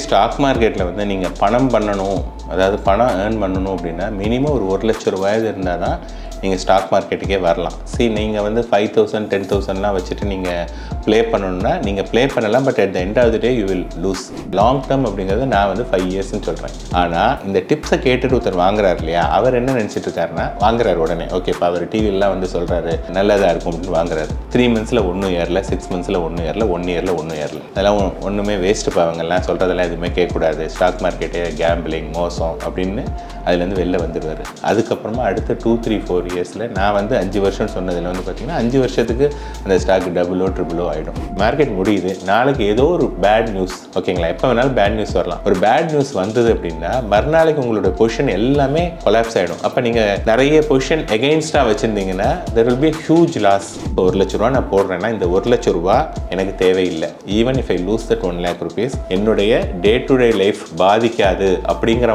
Stock மார்க்கெட்டில் வந்து நீங்கள் பணம் பண்ணணும், அதாவது பணம் ஏர்ன் பண்ணணும் அப்படின்னா மினிமம் ஒரு 1 லட்சம் ரூபாய் இருந்தால் தான் நீங்கள் ஸ்டாக் மார்க்கெட்டுக்கே வரலாம். நீங்கள் வந்து 5,000 10,000லாம் வச்சுட்டு நீங்கள் ப்ளே பண்ணணுன்னா நீங்கள் ப்ளே பண்ணலாம். But at the end of the day you will lose. Long term அப்படிங்கிறது நான் வந்து 5 இயர்ஸ்ன்னு சொல்கிறேன். ஆனால் இந்த டிப்ஸை கேட்டுட்டு ஒருத்தர் வாங்குறாரு இல்லையா, அவர் என்ன நினச்சிட்டு இருக்காருன்னா வாங்குறாரு உடனே. ஓகே, இப்போ அவர் டிவிலாம் வந்து சொல்கிறாரு நல்லதாக இருக்கும் அப்படின்னு வாங்குறாரு. 3 மந்த்ஸில் ஒன்றும் ஏறல, 6 மந்த்ஸில் ஒன்றும் ஏறல, 1 இயரில் ஒன்றும் ஏறல. அதெல்லாம் ஒன்றுமே வேஸ்ட்டு பாவங்கள்லாம் சொல்கிறதெல்லாம் எதுவுமே கேட்கக்கூடாது, ஸ்டாக் மார்க்கெட்டே கேம்பிளிங் மோசம் அப்படின்னு அதுலேருந்து வெளில வந்துடுவார். அதுக்கப்புறமா அடுத்த 2, 3, 4 இயர்ஸில் நான் வந்து 5 வருஷம் சொன்னதில் வந்து பார்த்திங்கன்னா 5 வருஷத்துக்கு அந்த ஸ்டாக் டபுளோ ட்ரிபிளோ ஆகிடும். மார்க்கெட் முடியுது, நாளைக்கு ஏதோ ஒரு பேட் நியூஸ், ஓகேங்களா, எப்போ வேணாலும் பேட் நியூஸ் வரலாம். ஒரு பேட் நியூஸ் வந்தது அப்படின்னா மறுநாளைக்கு உங்களோட பொசிஷன் எல்லாமே கொலாப்ஸ் ஆகிடும். அப்போ நீங்கள் நிறைய பொசிஷன் எகெயின்ஸ்டாக வச்சுருந்தீங்கன்னா there will be a huge loss. இப்போ 1 லட்ச ரூபா நான் போடுறேன்னா இந்த 1 லட்ச ரூபா எனக்கு தேவையில்லை. Even if I loose that 1 lakh rupees என்னுடைய டே டு டே லைஃப் பாதிக்காது அப்படிங்கிற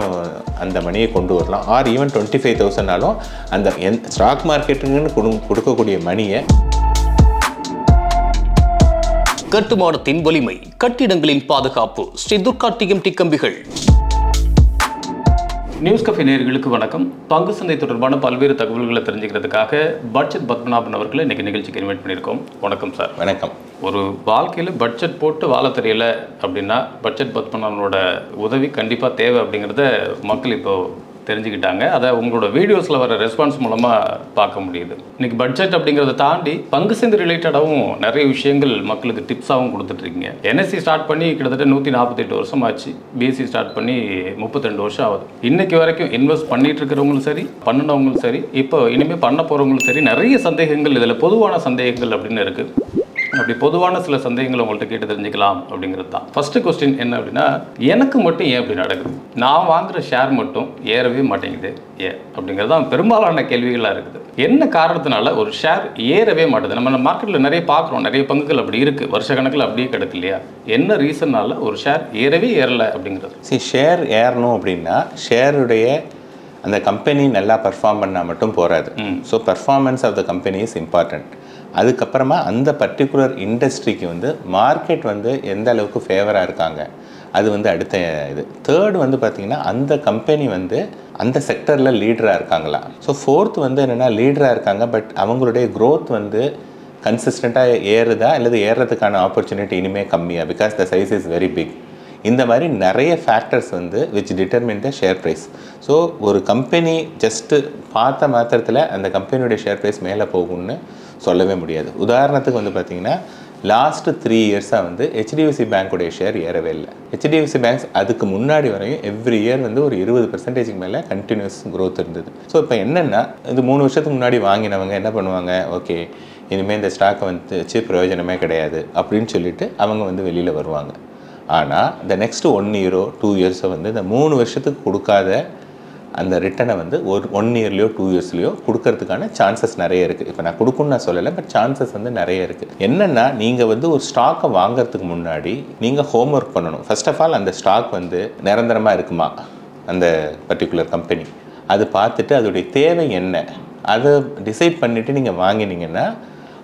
அந்த மணியை கொண்டு வரலாம். ஆர் ஈவன் 25,000னாலும் அந்த ஸ்டாக் மார்க்கெட்டுன்னு கொடுக்கக்கூடிய மணியை. கட்டுமானத்தின் வலிமை, கட்டிடங்களின் பாதுகாப்பு, ஸ்ரீ துர்கா டிஎம்டி கம்பிகள். நியூஸ் கஃபே நேயர்களுக்கு வணக்கம். பங்கு சந்தை தொடர்பான பல்வேறு தகவல்களை தெரிஞ்சுக்கிறதுக்காக பட்ஜெட் பத்மநாபன் அவர்களை இன்னைக்கு நிகழ்ச்சிக்கு இன்வைட் பண்ணியிருக்கோம். வணக்கம் சார். வணக்கம். ஒரு வாழ்க்கையில் பட்ஜெட் போட்டு வாழ தெரியல அப்படின்னா பட்ஜெட் பத்மநாபனோட உதவி கண்டிப்பாக தேவை அப்படிங்கிறத மக்கள் இப்போ தெரிஞ்சுக்கிட்டாங்க. அதை உங்களோட வீடியோஸில் வர ரெஸ்பான்ஸ் மூலமாக பார்க்க முடியுது. இன்றைக்கி பட்ஜெட் அப்படிங்கிறத தாண்டி பங்கு சந்தை ரிலேட்டடாகவும் நிறைய விஷயங்கள் மக்களுக்கு டிப்ஸாகவும் கொடுத்துட்ருக்கீங்க. என்எஸ்சி ஸ்டார்ட் பண்ணி கிட்டத்தட்ட 148 வருஷம் ஆச்சு. பிஎஸ்சி ஸ்டார்ட் பண்ணி 32 வருஷம் ஆகுது. இன்றைக்கி வரைக்கும் இன்வெஸ்ட் பண்ணிட்டு இருக்கிறவங்களும் சரி, பண்ணினவங்களும் சரி, இப்போ இனிமேல் பண்ண போகிறவங்களும் சரி, நிறைய சந்தேகங்கள் இதில் பொதுவான சந்தேகங்கள் அப்படின்னு இருக்குது. அப்படி பொதுவான சில சந்தேகங்கள் உங்கள்கிட்ட கேட்டு தெரிஞ்சுக்கலாம் அப்படிங்கிறது தான். ஃபர்ஸ்ட் கொஸ்டின் என்ன அப்படின்னா, எனக்கு மட்டும் ஏன் அப்படி நடக்குது? நான் வாங்குகிற ஷேர் மட்டும் ஏறவே மாட்டேங்குது ஏன் அப்படிங்கிறது தான் பெரும்பாலான கேள்விகளாக இருக்குது. என்ன காரணத்தினால ஒரு ஷேர் ஏறவே மாட்டேது? நம்ம மார்க்கெட்டில் நிறைய பார்க்குறோம், நிறைய பங்குகள் அப்படி இருக்குது, வருஷ கணக்கில் அப்படியே கிடக்கு இல்லையா? என்ன ரீசன்னால ஒரு ஷேர் ஏறலை அப்படிங்கிறது? ஷேர் ஏறணும் அப்படின்னா ஷேருடைய அந்த கம்பெனி நல்லா பர்ஃபார்ம் பண்ணால் மட்டும் போகாது. So performance of the company is important. அதுக்கப்புறமா அந்த பர்டிகுலர் இண்டஸ்ட்ரிக்கு வந்து மார்க்கெட் வந்து எந்த அளவுக்கு ஃபேவராக இருக்காங்க அது வந்து அடுத்த இது. தேர்டு வந்து பார்த்திங்கன்னா அந்த கம்பெனி வந்து அந்த செக்டரில் லீடராக இருக்காங்களா. ஸோ ஃபோர்த் வந்து என்னென்னா லீடராக இருக்காங்க, பட் அவங்களுடைய க்ரோத் வந்து கன்சிஸ்டண்ட்டாக ஏறுதா அல்லது ஏறுறதுக்கான ஆப்பர்ச்சுனிட்டி இனிமேல் கம்மியாக, because the size is very big. இந்த மாதிரி நிறைய ஃபேக்டர்ஸ் வந்து which determine the share price. So ஒரு கம்பெனி ஜஸ்ட்டு பார்த்த மாத்திரத்தில் அந்த கம்பெனியுடைய ஷேர் ப்ரைஸ் மேலே போகும்னு சொல்லவே முடியாது. உதாரணத்துக்கு வந்து பார்த்திங்கன்னா லாஸ்ட்டு 3 இயர்ஸாக வந்து ஹெச்டிஎஃப்சி பேங்க்குடைய ஷேர் ஏறவே இல்லை. ஹெச்டிஎஃப்சி பேங்க்ஸ் அதுக்கு முன்னாடி வரையும் எவ்ரி இயர் வந்து ஒரு 20% மேலே கண்டினியூஸ் க்ரோத் இருந்தது. ஸோ இப்போ என்னென்னா இது 3 வருஷத்துக்கு முன்னாடி வாங்கினவங்க என்ன பண்ணுவாங்க, ஓகே இனிமேல் இந்த ஸ்டாக்கை வந்து வச்சு பிரயோஜனமே கிடையாது அப்படின்னு சொல்லிட்டு அவங்க வந்து வெளியில் வருவாங்க. ஆனால் இந்த நெக்ஸ்ட்டு 1 இயரோ 2 இயர்ஸோ வந்து இந்த 3 வருஷத்துக்கு கொடுக்காத அந்த ரிட்டனை வந்து ஒரு 1 இயர்லையோ 2 இயர்ஸ்லையோ கொடுக்கறதுக்கான சான்சஸ் நிறைய இருக்குது. இப்போ நான் கொடுக்குன்னு நான் சொல்லலை, பட் சான்சஸ் வந்து நிறைய இருக்குது. என்னென்னா நீங்கள் வந்து ஒரு ஸ்டாக்கை வாங்கிறதுக்கு முன்னாடி நீங்கள் ஹோம் ஒர்க் பண்ணணும். ஃபர்ஸ்ட் ஆஃப் ஆல் அந்த ஸ்டாக் வந்து நிரந்தரமாக இருக்குமா அந்த பர்டிகுலர் கம்பெனி, அது பார்த்துட்டு அதோடைய தேவை என்ன அதை டிசைட் பண்ணிவிட்டு நீங்கள் வாங்கினீங்கன்னா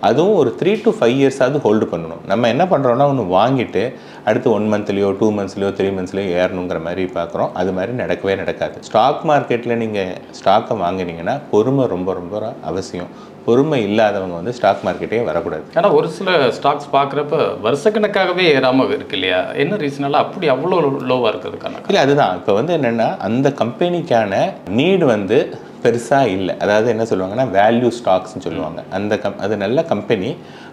அதுவும் ஒரு 3 to 5 இயர்ஸாவது ஹோல்டு பண்ணணும். நம்ம என்ன பண்ணுறோன்னா ஒன்று வாங்கிட்டு அடுத்து 1 மந்த்லையோ 2 மந்த்ஸ்லையோ 3 மந்த்ஸ்லையோ ஏறணுங்கிற மாதிரி பார்க்குறோம். அது மாதிரி நடக்கவே நடக்காது. ஸ்டாக் மார்க்கெட்டில் நீங்கள் ஸ்டாக்கை வாங்கினீங்கன்னா பொறுமை ரொம்ப ரொம்ப அவசியம். பொறுமை இல்லாதவங்க வந்து ஸ்டாக் மார்க்கெட்டே வரக்கூடாது. ஆனால் ஒரு சில ஸ்டாக்ஸ் பார்க்குறப்ப வருஷக்கணக்காகவே ஏறாமல் இருக்கு இல்லையா? என்ன ரீசனால அப்படி அவ்வளோ லோவாக இருக்கிறதுக்கான? இல்லை, அதுதான் இப்போ வந்து என்னென்னா அந்த கம்பெனிக்கான நீடு வந்து பெருசாக இல்லை. அதாவது என்ன சொல்லுவாங்கன்னா வேல்யூ ஸ்டாக்ஸ்ன்னு சொல்லுவாங்க. அது நல்ல கம்பெனி,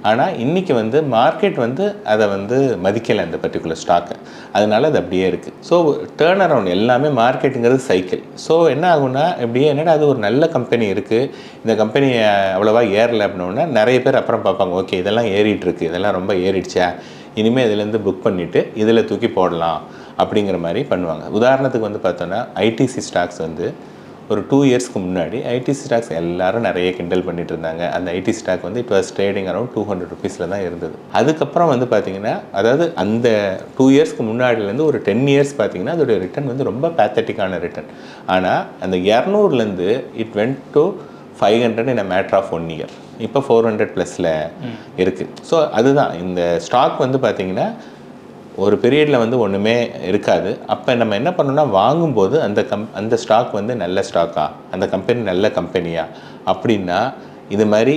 ஆனால் இன்றைக்கி வந்து மார்க்கெட் வந்து அதை வந்து மதிக்கலை அந்த பர்டிகுலர் ஸ்டாக்கை, அதனால அது அப்படியே இருக்குது. ஸோ டேர்ன் அரவுண்ட் எல்லாமே மார்க்கெட்டுங்கிறது சைக்கிள். ஸோ என்ன ஆகுன்னா இப்படியே என்னடா அது ஒரு நல்ல கம்பெனி இருக்குது, இந்த கம்பெனி அவ்வளோவா ஏறலை அப்படின்னா நிறைய பேர் அப்புறம் பார்ப்பாங்க, ஓகே இதெல்லாம் ஏறிட்டுருக்கு, இதெல்லாம் ரொம்ப ஏறிடுச்சா, இனிமேல் இதிலேருந்து புக் பண்ணிவிட்டு இதில் தூக்கி போடலாம் அப்படிங்கிற மாதிரி பண்ணுவாங்க. உதாரணத்துக்கு வந்து பார்த்தோன்னா ஐடிசி ஸ்டாக்ஸ் வந்து ஒரு 2 இயர்ஸ்க்கு முன்னாடி ஐடிசி ஸ்டாக்ஸ் எல்லாரும் நிறைய கிண்டல் பண்ணிட்டு இருந்தாங்க. அந்த ஐடி ஸ்டாக் வந்து இட் வாஸ் ட்ரேடிங் அரௌண்ட் 200 rupeesல தான் இருந்தது. அதுக்கப்புறம் வந்து பார்த்தீங்கன்னா அதாவது அந்த 2 இயர்ஸ்க்கு முன்னாடிலேருந்து ஒரு 10 இயர்ஸ் பார்த்தீங்கன்னா அதோடைய ரிட்டர்ன் வந்து ரொம்ப பேத்தட்டிக்கான ரிட்டர்ன். ஆனால் அந்த 200லேருந்து it went to 500 in a matter of 1 year. இப்போ 400+ இருக்குது. ஸோ அதுதான் இந்த ஸ்டாக் வந்து பார்த்தீங்கன்னா ஒரு பீரியடில் வந்து ஒன்றுமே இருக்காது. அப்போ நம்ம என்ன பண்ணணும்னா வாங்கும்போது அந்த ஸ்டாக் வந்து நல்ல ஸ்டாக்கா, அந்த கம்பெனி நல்ல கம்பெனியா அப்படின்னா இது மாதிரி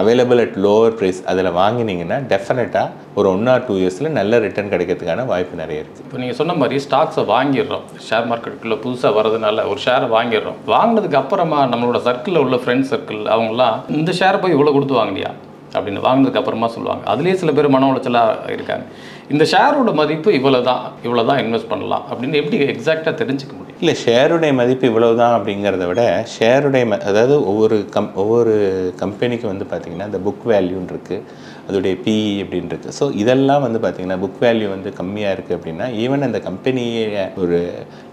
அவைலபிள் அட் லோவர் ப்ரைஸ் அதில் வாங்கினீங்கன்னா டெஃபினட்டாக ஒரு 1 or 2 இயர்ஸில் நல்ல ரிட்டர்ன் கிடைக்கிறதுக்கான வாய்ப்பு நிறைய இருக்குது. இப்போ நீங்கள் சொன்ன மாதிரி ஸ்டாக்ஸை வாங்கிடுறோம், ஷேர் மார்க்கெட்டுக்குள்ளே புதுசாக வரதுனால ஒரு ஷேரை வாங்கிடுறோம். வாங்கினதுக்கு அப்புறமா நம்மளோட சர்க்கிளில் உள்ள ஃப்ரெண்ட்ஸ் சர்க்கிள் அவங்களாம் இந்த ஷேரை போய் இவ்வளோ கொடுத்து வாங்கினியா அப்படின்னு வாங்கினதுக்கு அப்புறமா சொல்லுவாங்க. அதுலேயே சில பேர் மன உளைச்சலாக இருக்காங்க. இந்த ஷேரோட மதிப்பு இவ்வளோ தான் இன்வெஸ்ட் பண்ணலாம் அப்படின்னு எப்படி எக்ஸாக்டாக தெரிஞ்சுக்க முடியும்? இல்லை, ஷேருடைய மதிப்பு இவ்வளவு தான் அப்படிங்கிறத விட ஷேருடைய அதாவது ஒவ்வொரு கம்பெனிக்கு வந்து பார்த்திங்கன்னா இந்த புக் வேல்யூன்னு இருக்குது, அதோடைய பிஇ அப்படின்னு இருக்குது. ஸோ இதெல்லாம் வந்து பார்த்திங்கன்னா புக் வேல்யூ வந்து கம்மியாக இருக்குது அப்படின்னா ஈவன் அந்த கம்பெனியை ஒரு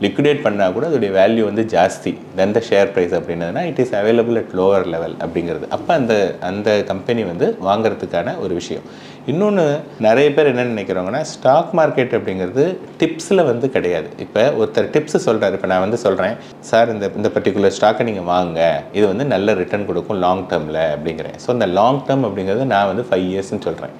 லிக்விடேட் பண்ணால் கூட அதோடைய வேல்யூ வந்து ஜாஸ்தி தென் த ஷேர் ப்ரைஸ் அப்படின்னதுனா it is available at lower level அப்படிங்கிறது. அப்போ அந்த கம்பெனி வந்து வாங்குறதுக்கான ஒரு விஷயம். இன்னொன்று நிறைய பேர் என்ன நினைக்கிறாங்கன்னா ஸ்டாக் மார்க்கெட் அப்படிங்கிறது டிப்ஸில் வந்து கிடையாது. இப்போ ஒருத்தர் டிப்ஸ் சொல்கிறார், இப்போ நான் வந்து சொல்கிறேன் சார் இந்த பர்டிகுலர் ஸ்டாக்கை நீங்கள் வாங்க, இது வந்து நல்ல ரிட்டர்ன் கொடுக்கும் லாங் டேர்மில் அப்படிங்கிறேன். ஸோ இந்த லாங் டேர்ம் அப்படிங்கிறது நான் வந்து 5 இயர்ஸ்ன்னு சொல்கிறேன்.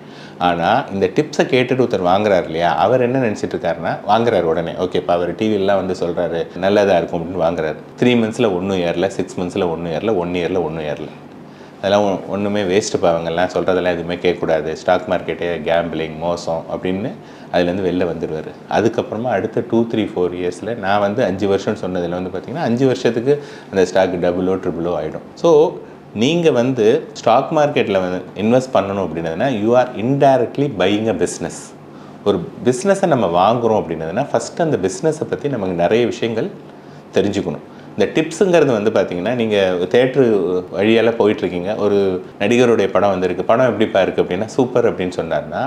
ஆனால் இந்த டிப்ஸை கேட்டுட்டு ஒருத்தர் வாங்குறாரு இல்லையா, அவர் என்ன நினச்சிட்டு இருக்காருன்னா வாங்குறாரு உடனே, ஓகே இப்போ அவர் டிவிலாம் வந்து சொல்கிறாரு நல்லதாக இருக்கும் அப்படின்னு வாங்குறாரு. 3 மந்த்ஸில் 1 ஏறல, 6 மந்த்ஸில் 1 ஏறல, 1 இயரில் 1 ஏறல. அதெல்லாம் ஒன்றுமே வேஸ்ட்டு பாவங்கள்லாம் சொல்கிறதெல்லாம் எதுவுமே கேட்கக்கூடாது, ஸ்டாக் மார்க்கெட்டே கேம்பிளிங் மோசம் அப்படின்னு அதுலேருந்து வெளில வந்துடுவார். அதுக்கப்புறமா அடுத்த 2-3-4 இயர்ஸில் நான் வந்து 5 வருஷம்னு சொன்னதில் வந்து பார்த்திங்கன்னா 5 வருஷத்துக்கு அந்த ஸ்டாக் டபுளோ ட்ரிபிளோ ஆகிடும். ஸோ நீங்கள் வந்து ஸ்டாக் மார்க்கெட்டில் வந்து இன்வெஸ்ட் பண்ணணும் அப்படின்னதுன்னா you are indirectly buying a business. ஒரு பிஸ்னஸை நம்ம வாங்குகிறோம் அப்படின்னதுன்னா ஃபஸ்ட்டு அந்த பிஸ்னஸை பற்றி நமக்கு நிறைய விஷயங்கள் தெரிஞ்சுக்கணும். இந்த டிப்ஸுங்கிறது வந்து பார்த்திங்கன்னா நீங்கள் தேட்ரு வழியால் போயிட்டுருக்கீங்க, ஒரு நடிகருடைய படம் வந்திருக்கு, படம் எப்படிப்பா இருக்குது அப்படின்னா சூப்பர் அப்படின்னு சொன்னார்னா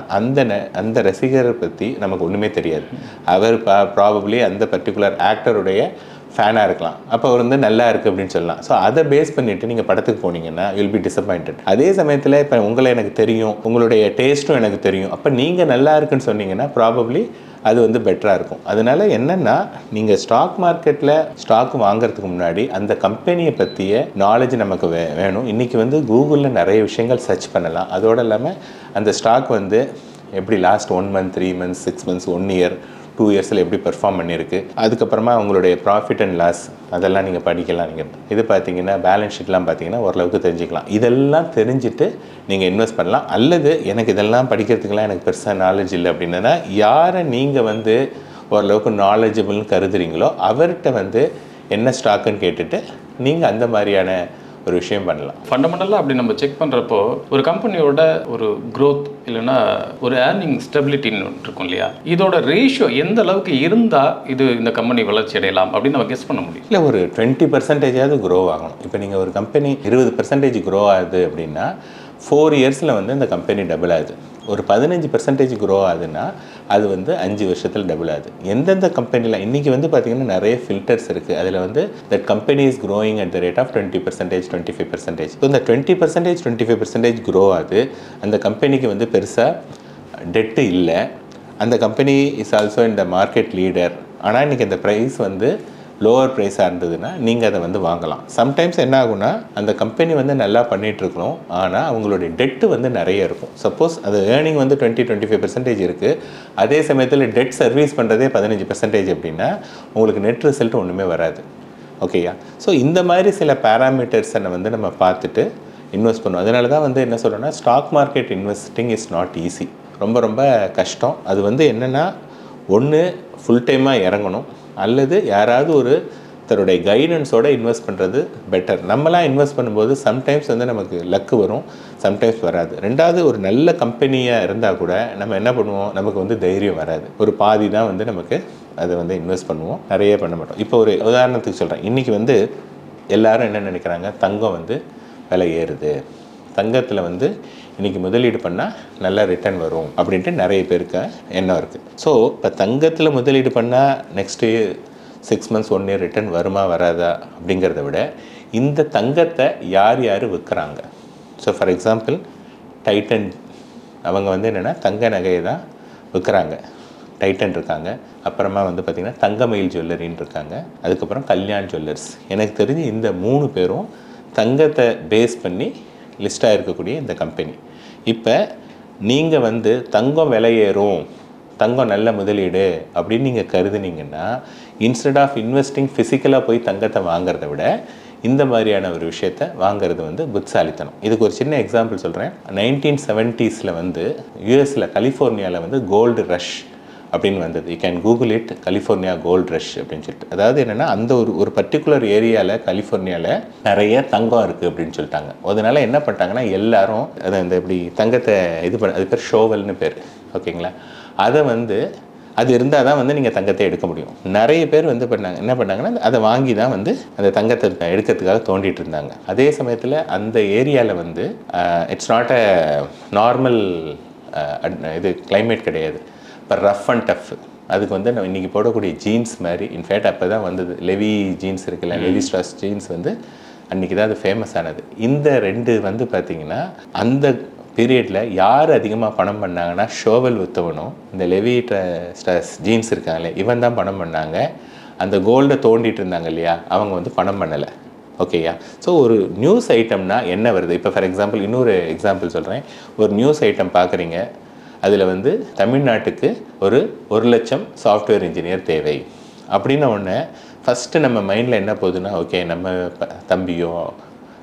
அந்த ரசிகரை பற்றி நமக்கு ஒன்றுமே தெரியாது. அவர் ப்ராபப்ளி அந்த பர்டிகுலர் ஆக்டருடைய ஃபேனாக இருக்கலாம், அப்போ அவர் வந்து நல்லா இருக்குது அப்படின்னு சொல்லலாம். ஸோ அதை பேஸ் பண்ணிவிட்டு நீங்கள் படத்துக்கு போனீங்கன்னா யூல் பி டிசப்பாயிண்டட். அதே சமயத்தில் இப்போ உங்களை எனக்கு தெரியும், உங்களுடைய டேஸ்ட்டும் எனக்கு தெரியும், அப்போ நீங்கள் நல்லா இருக்குன்னு சொன்னீங்கன்னா ப்ராபப்ளி அது வந்து பெட்டராக இருக்கும். அதனால என்னென்னா நீங்கள் ஸ்டாக் மார்க்கெட்டில் ஸ்டாக் வாங்குறதுக்கு முன்னாடி அந்த கம்பெனியை பற்றிய நாலேஜ் நமக்கு வேணும். இன்றைக்கி வந்து கூகுளில் நிறைய விஷயங்கள் சர்ச் பண்ணலாம். அதோடு இல்லாமல் அந்த ஸ்டாக் வந்து எப்படி last 1 month, 3 months, 6 months, 1 year, 2 இயர்ஸில் எப்படி பெர்ஃபார்ம் பண்ணியிருக்கு, அதுக்கப்புறமா உங்களுடைய ப்ராஃபிட் அண்ட் லாஸ் அதெல்லாம் நீங்கள் படிக்கலாம். நீங்கள் இது பார்த்தீங்கன்னா பேலன்ஸ் ஷீட்லாம் பார்த்தீங்கன்னா ஓரளவுக்கு தெரிஞ்சுக்கலாம். இதெல்லாம் தெரிஞ்சுட்டு நீங்கள் இன்வெஸ்ட் பண்ணலாம். அல்லது எனக்கு இதெல்லாம் படிக்கிறதுக்கெலாம் எனக்கு பெருசாக நாலேஜ் இல்லை அப்படின்னா யாரை நீங்கள் வந்து ஓரளவுக்கு நாலேஜபிள்னு கருதுறீங்களோ அவர்கிட்ட வந்து என்ன ஸ்டாக்குன்னு கேட்டுட்டு நீங்கள் அந்த மாதிரியான ஒரு விஷயம் பண்ணலாம். ஃபண்டமெண்டலாக அப்படி நம்ம செக் பண்ணுறப்போ ஒரு கம்பெனியோட ஒரு க்ரோத் இல்லைன்னா ஒரு ஏர்னிங் ஸ்டெபிலிட்டின்னு இருக்கும் இல்லையா, இதோட ரேஷியோ எந்த அளவுக்கு இருந்தால் இது இந்த கம்பெனி வளர்ச்சி அடையலாம் அப்படின்னு நம்ம கெஸ் பண்ண முடியும். இல்லை, ஒரு 20% க்ரோ ஆகணும். இப்போ நீங்கள் ஒரு கம்பெனி 20% க்ரோ ஆகுது அப்படின்னா 4 இயர்ஸில் வந்து இந்த கம்பெனி டபுள் ஆகுது. ஒரு 15% க்ரோ ஆகுதுன்னா அது வந்து 5 வருஷத்தில் டபுள் ஆகுது. எந்தெந்த கம்பெனியில் இன்றைக்கி வந்து பார்த்திங்கன்னா நிறைய ஃபில்டர்ஸ் இருக்குது. அதில் வந்து that company is growing at the rate of 20%, 25%. So இந்த 20%, 25% க்ரோ ஆகுது. அந்த கம்பெனிக்கு வந்து பெருசாக டெட்டு இல்லை, அந்த கம்பெனி இஸ் ஆல்சோ இந்த மார்க்கெட் லீடர். ஆனால் இன்றைக்கி அந்த ப்ரைஸ் வந்து லோவர் ப்ரைஸாக இருந்ததுன்னா நீங்கள் அதை வந்து வாங்கலாம். சம்டைம்ஸ் என்ன ஆகுனா அந்த கம்பெனி வந்து நல்லா பண்ணிகிட்ருக்கணும், ஆனால் அவங்களுடைய டெட்டு வந்து நிறைய இருக்கும். சப்போஸ் அது ஏர்னிங் வந்து 20-25% இருக்குது, அதே சமயத்தில் டெட் சர்வீஸ் பண்ணுறதே 15% அப்படின்னா உங்களுக்கு நெட் ரிசல்ட் ஒன்றுமே வராது. ஓகேயா? ஸோ இந்த மாதிரி சில பேராமீட்டர்ஸை வந்து நம்ம பார்த்துட்டு இன்வெஸ்ட் பண்ணுவோம். அதனால தான் வந்து என்ன சொல்கிறோன்னா stock market investing is not easy, ரொம்ப ரொம்ப கஷ்டம். அது வந்து என்னென்னா ஒன்று ஃபுல் டைமாக இறங்கணும், அல்லது யாராவது ஒரு தன்னுடைய கைடன்ஸோடு இன்வெஸ்ட் பண்ணுறது பெட்டர். நம்மளாம் இன்வெஸ்ட் பண்ணும்போது சம்டைம்ஸ் வந்து நமக்கு லக்கு வரும், சம்டைம்ஸ் வராது. ரெண்டாவது ஒரு நல்ல கம்பெனியாக இருந்தால் கூட நம்ம என்ன பண்ணுவோம், நமக்கு வந்து தைரியம் வராது. ஒரு பாதி தான் வந்து நமக்கு அதை வந்து இன்வெஸ்ட் பண்ணுவோம், நிறைய பண்ண மாட்டோம். இப்போ ஒரு உதாரணத்துக்கு சொல்கிறேன், இன்றைக்கி வந்து எல்லோரும் என்ன நினைக்கிறாங்க, தங்கம் வந்து விலை ஏறுது, தங்கத்தில் வந்து இன்றைக்கி முதலீடு பண்ணால் நல்லா ரிட்டர்ன் வரும் அப்படின்ட்டு நிறைய பேருக்கு எண்ணம் இருக்குது. ஸோ இப்போ தங்கத்தில் முதலீடு பண்ணால் நெக்ஸ்ட்டு 6 months 1 year ரிட்டர்ன் வருமா வராதா அப்படிங்கிறத விட இந்த தங்கத்தை யார் யார் விற்கிறாங்க. ஸோ ஃபார் எக்ஸாம்பிள் டைட்டன் அவங்க வந்து என்னென்னா தங்க நகையை தான் விற்கிறாங்க. டைட்டன் இருக்காங்க, அப்புறமா வந்து பார்த்திங்கன்னா தங்கமயில் ஜுவல்லரின்னு இருக்காங்க, அதுக்கப்புறம் கல்யாண் ஜுவல்லர்ஸ். எனக்கு தெரிஞ்சு இந்த 3 பேரும் தங்கத்தை பேஸ் பண்ணி லிஸ்ட்டாக இருக்கக்கூடிய இந்த கம்பெனி. இப்போ நீங்கள் வந்து தங்கம் விலை ஏறும், தங்கம் நல்ல முதலீடு அப்படின்னு நீங்கள் கருதுனீங்கன்னா இன்ஸ்டெட் ஆஃப் இன்வெஸ்டிங் ஃபிசிக்கலாக போய் தங்கத்தை வாங்குறத விட இந்த மாதிரியான ஒரு விஷயத்தை வாங்குறது வந்து புத்திசாலித்தனம். இதுக்கு ஒரு சின்ன எக்ஸாம்பிள் சொல்கிறேன். 1970s வந்து யூஎஸில் கலிஃபோர்னியாவில் வந்து கோல்டு ரஷ் அப்படின்னு வந்தது. You can google it, California gold rush அப்படின்னு சொல்லிட்டு. அதாவது என்னென்னா அந்த ஒரு பர்டிகுலர் ஏரியாவில் கலிஃபோர்னியாவில் நிறைய தங்கம் இருக்குது அப்படின்னு சொல்லிட்டாங்க. அதனால என்ன பண்ணிட்டாங்கன்னா எல்லாரும் அதை அந்த இப்படி தங்கத்தை அது பேர் ஷோவல்னு பேர், ஓகேங்களா? அதை வந்து அது இருந்தால் தான் வந்து நீங்கள் தங்கத்தை எடுக்க முடியும். நிறைய பேர் வந்து என்ன பண்ணாங்கன்னா அதை வாங்கி தான் வந்து அந்த தங்கத்தை எடுக்கிறதுக்காக தோண்டிட்டு இருந்தாங்க. அதே சமயத்தில் அந்த ஏரியாவில் வந்து இட்ஸ் நாட் அ நார்மல் இது கிளைமேட் கிடையாது. இப்போ ரஃப் அண்ட் டஃப். அதுக்கு வந்து நம்ம இன்றைக்கி போடக்கூடிய ஜீன்ஸ் மாதிரி, இன்ஃபேக்ட் அப்போ தான் வந்தது லெவி ஜீன்ஸ் இருக்குல்ல, லெவி ஸ்ட்ராஸ் ஜீன்ஸ் வந்து அன்றைக்கி தான் அது ஃபேமஸ் ஆனது. இந்த ரெண்டு வந்து பார்த்திங்கன்னா அந்த பீரியடில் யார் அதிகமாக பணம் பண்ணாங்கன்னா ஷோவல் விற்றவனும் இந்த லெவி ஸ்ட்ராஸ் ஜீன்ஸ் இருக்காங்களே இவன் தான் பணம் பண்ணாங்க. அந்த கோல்டை தோண்டிட்டு இருந்தாங்க இல்லையா, அவங்க வந்து பணம் பண்ணலை. ஓகேயா? ஸோ ஒரு நியூஸ் ஐட்டம்னா என்ன வருது? இப்போ ஃபார் எக்ஸாம்பிள் இன்னொரு எக்ஸாம்பிள் சொல்கிறேன். ஒரு நியூஸ் ஐட்டம் பார்க்குறீங்க, அதில் வந்து தமிழ்நாட்டுக்கு ஒரு 1,00,000 சாஃப்ட்வேர் இன்ஜினியர் தேவை அப்படின்ன உடனே ஃபஸ்ட்டு நம்ம மைண்டில் என்ன போகுதுன்னா, ஓகே நம்ம தம்பியோ